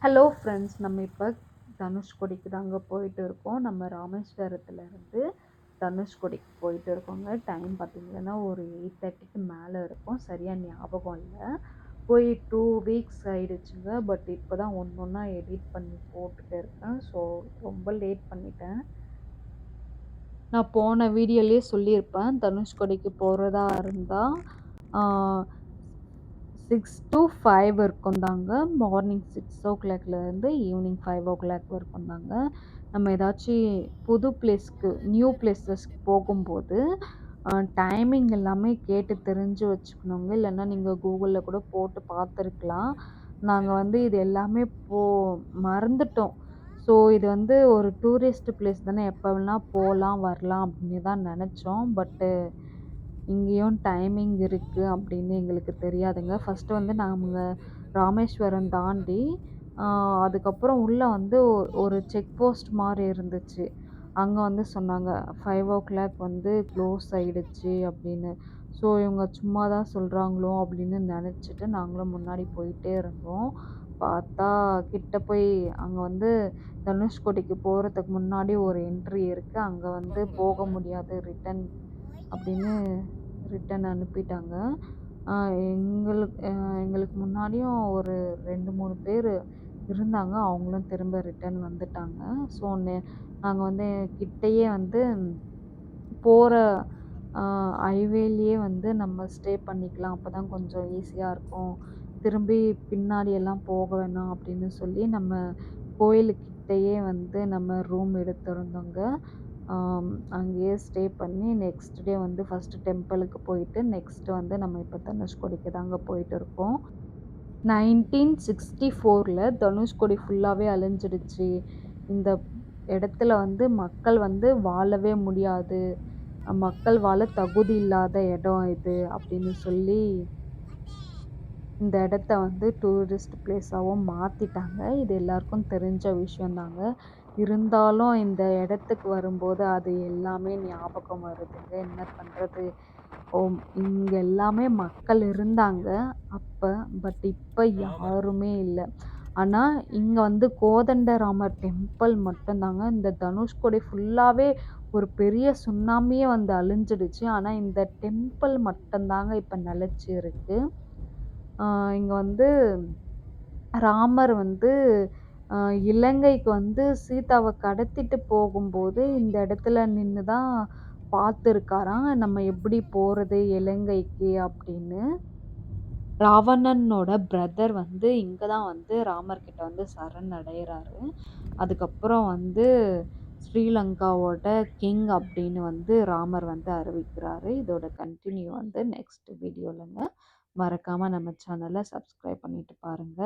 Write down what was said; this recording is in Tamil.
ஹலோ ஃப்ரெண்ட்ஸ், நம்ம இப்போ தனுஷ்கோடிக்கு தாங்க போயிட்டு இருக்கோம். நம்ம ராமேஸ்வரத்துலேருந்து தனுஷ்கோடிக்கு போயிட்டு இருக்கோங்க. டைம் பார்த்தீங்கன்னா ஒரு 8:30க்கு மேலே இருக்கும். சரியா ஞாபகம் இல்ல. போய் 2 வீக்ஸ் ஆயிடுச்சுங்க. பட் இப்போ தான் ஒண்ணா எடிட் பண்ணி போட்டுட்டு இருக்கேன். ஸோ ரொம்ப லேட் பண்ணிட்டேன். நான் போன வீடியோலயே சொல்லியிருப்பேன். தனுஷ்கோடிக்கு போறதா இருந்தா, ஆ 6 to 5 இருக்கும் தாங்க. மார்னிங் 6:00லேருந்து ஈவினிங் 5:00 வரைக்கும் தாங்க. நம்ம ஏதாச்சு புது பிளேஸ்க்கு, நியூ பிளேஸஸ்க்கு போகும்போது, டைமிங் எல்லாமே கேட்டு தெரிஞ்சு வச்சுக்கணுங்க. இல்லன்னா நீங்க கூகுள்ல கூட போட்டு பார்த்துருக்கலாம். நாங்க வந்து இது எல்லாமே மறந்துட்டோம். ஸோ இது வந்து ஒரு டூரிஸ்ட் பிளேஸ் தானே, எப்ப வேணா போலாம், வரலாம் அப்படின்னு தான் நெனச்சோம். பட்டு இங்கேயும் டைமிங் இருக்கு அப்படின்னு எங்களுக்கு தெரியாதுங்க. ஃபர்ஸ்ட்டு வந்து நாங்க ராமேஸ்வரம் தாண்டி, ஆ அதுக்கப்புறம் உள்ள வந்து ஒரு செக் போஸ்ட் மாரி இருந்துச்சு. அங்க வந்து சொன்னாங்க, 5:00 வந்து க்ளோஸ் ஆயிடுச்சு அப்படின்னு. ஸோ இவங்க சும்மா தான் சொல்றாங்களோ அப்படின்னு நெனச்சுட்டு நாங்களும் முன்னாடி போயிட்டே இருந்தோம். பார்த்தா கிட்ட போய் அங்க வந்து தனுஷ்கோடிக்கு போறதுக்கு முன்னாடி ஒரு என்ட்ரி இருக்கு. அங்க வந்து போக முடியாது, ரிட்டர்ன் அப்படின்னு ரிட்டர்ன் அனுப்பிட்டாங்க. அ எங்களுக்கு முன்னாடியும் ஒரு 2, 3 பேரு இருந்தாங்க. அவங்களும் திரும்ப ரிட்டர்ன் வந்துட்டாங்க. ஸோ நாங்க வந்து கிட்டயே வந்து போற அ ஹைவேலயே வந்து நம்ம ஸ்டே பண்ணிக்கலாம். அப்பதான் கொஞ்சம் ஈஸியா இருக்கும். திரும்பி பின்னாடி எல்லாம் போக வேணாம் அப்படின்னு சொல்லி, நம்ம கோயிலுக்கிட்டயே வந்து நம்ம ரூம் எடுத்திருந்தோங்க. அங்கேயே ஸ்டே பண்ணி நெக்ஸ்ட் டே வந்து ஃபர்ஸ்ட்டு டெம்பிளுக்கு போயிட்டு, நெக்ஸ்ட் வந்து நம்ம இப்போ தனுஷ்கோடிக்கு தாங்க போயிட்டு இருக்கோம். 1964ல தனுஷ்கோடி ஃபுல்லாவே அழிஞ்சிடுச்சு. இந்த இடத்துல வந்து மக்கள் வந்து வாழவே முடியாது. மக்கள் வாழ தகுதி இல்லாத இடம் இது அப்படின்னு சொல்லி, இந்த இடத்த வந்து டூரிஸ்ட் பிளேஸாவும் மாத்திட்டாங்க. இது எல்லாருக்கும் தெரிஞ்ச விஷயம் தாங்க. இருந்தாலும் இந்த இடத்துக்கு வரும்போது அது எல்லாமே ஞாபகம் வருதுங்க. என்ன பண்றது? இங்க எல்லாமே மக்கள் இருந்தாங்க அப்ப. பட் இப்ப யாருமே இல்ல. ஆனா, இங்க வந்து கோதண்டராமர் டெம்பிள் மட்டும் தாங்க. இந்த தனுஷ்கோடி ஃபுல்லாவே ஒரு பெரிய சுனாமியே வந்து அழிஞ்சிடுச்சு. ஆனா, இந்த டெம்பிள் மட்டும் தாங்க இப்ப நிலைச்சு இருக்கு. ஆ இங்க வந்து ராமர் வந்து அ இலங்கைக்கு வந்து சீதாவ கடத்திட்டு போகும்போது, இந்த இடத்துல நின்னு தான் பார்த்துருக்காராம். நம்ம எப்படி போறது இலங்கைக்கு அப்படின்னு. ராவணனோட பிரதர் வந்து இங்க தான் வந்து ராமர் கிட்ட வந்து சரணடைறாரு. அதுக்கப்புறம் வந்து ஸ்ரீலங்காவோட கிங் அப்படின்னு வந்து ராமர் வந்து அறிவிக்கிறாரு. இதோட கன்டின்யூ வந்து நெக்ஸ்ட் வீடியோலங்க. மறக்காம நம்ம சேனல சப்ஸ்கிரைப் பண்ணிட்டு பாருங்க.